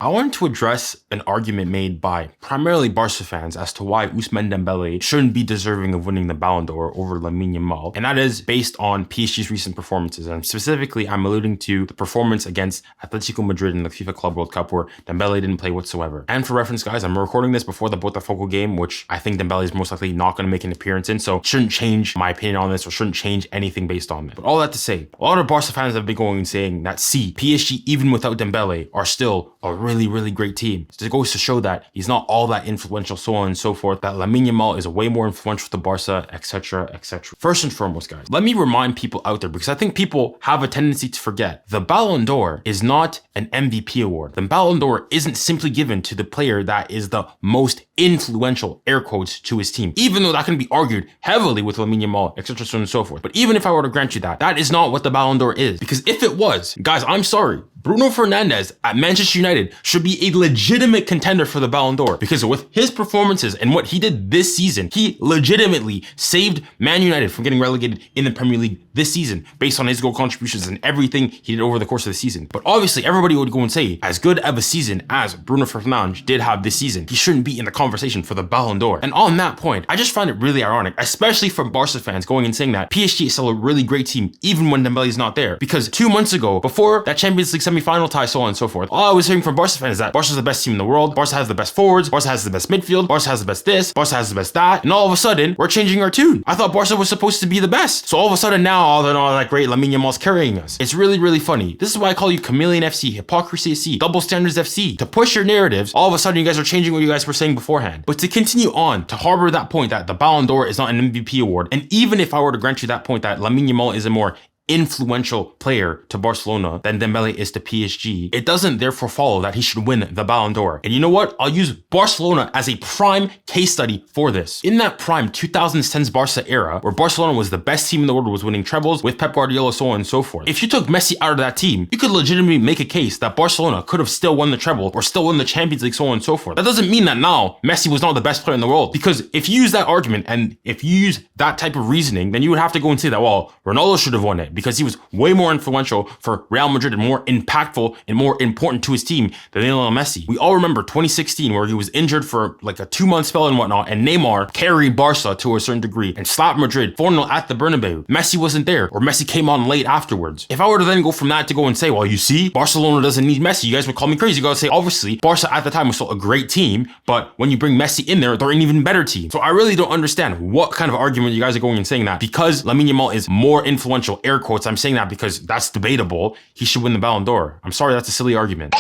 I wanted to address an argument made by primarily Barca fans as to why Ousmane Dembélé shouldn't be deserving of winning the Ballon d'Or over Lamine Yamal, and that is based on PSG's recent performances. And specifically, I'm alluding to the performance against Atletico Madrid in the FIFA Club World Cup where Dembélé didn't play whatsoever. And for reference, guys, I'm recording this before the Botafogo game, which I think Dembélé is most likely not going to make an appearance in, so shouldn't change my opinion on this or shouldn't change anything based on it. But all that to say, a lot of Barca fans have been going and saying that, see, PSG, even without Dembélé, are still a really great team. So it goes to show that he's not all that influential, so on and so forth, that Lamine Yamal is way more influential to Barca, etc, etc. First and foremost, guys, let me remind people out there, because I think people have a tendency to forget, the Ballon d'Or is not an MVP award. The Ballon d'Or isn't simply given to the player that is the most influential, air quotes, to his team, even though that can be argued heavily with Lamine Yamal, etc, so on and so forth. But even if I were to grant you that, that is not what the Ballon d'Or is, because if it was, guys, I'm sorry, Bruno Fernandes at Manchester United should be a legitimate contender for the Ballon d'Or, because with his performances and what he did this season, he legitimately saved Man United from getting relegated in the Premier League this season based on his goal contributions and everything he did over the course of the season. But obviously everybody would go and say, as good of a season as Bruno Fernandes did have this season, he shouldn't be in the conversation for the Ballon d'Or. And on that point, I just find it really ironic, especially from Barca fans going and saying that PSG is still a really great team even when Dembélé is not there, because 2 months ago, before that Champions League semi-final tie, so on and so forth, all I was hearing from Barca fans is that Barca's the best team in the world, Barca has the best forwards, Barca has the best midfield, Barca has the best this, Barca has the best that, and all of a sudden, we're changing our tune. I thought Barca was supposed to be the best. So all of a sudden now, all that great Lamine Yamal's carrying us. It's really funny. This is why I call you Chameleon FC, Hypocrisy FC, Double Standards FC. To push your narratives, all of a sudden you guys are changing what you guys were saying beforehand. But to continue on, to harbor that point that the Ballon d'Or is not an MVP award, and even if I were to grant you that point that Lamine Yamal is a more influential player to Barcelona than Dembélé is to PSG, it doesn't therefore follow that he should win the Ballon d'Or. And you know what? I'll use Barcelona as a prime case study for this. In that prime 2010s Barca era, where Barcelona was the best team in the world, was winning trebles with Pep Guardiola, so on and so forth, if you took Messi out of that team, you could legitimately make a case that Barcelona could have still won the treble or still won the Champions League, so on and so forth. That doesn't mean that now Messi was not the best player in the world, because if you use that argument and if you use that type of reasoning, then you would have to go and say that, well, Ronaldo should have won it because he was way more influential for Real Madrid and more impactful and more important to his team than Lionel Messi. We all remember 2016 where he was injured for like a 2-month spell and whatnot, and Neymar carried Barca to a certain degree and slapped Madrid 4-0 at the Bernabeu. Messi wasn't there, or Messi came on late afterwards. If I were to then go from that to go and say, well, you see, Barcelona doesn't need Messi, you guys would call me crazy. You gotta say, obviously, Barca at the time was still a great team, but when you bring Messi in there, they're an even better team. So I really don't understand what kind of argument you guys are going and saying that because Lamine Yamal is more influential, air quotes, I'm saying that because that's debatable, he should win the Ballon d'Or. I'm sorry, that's a silly argument.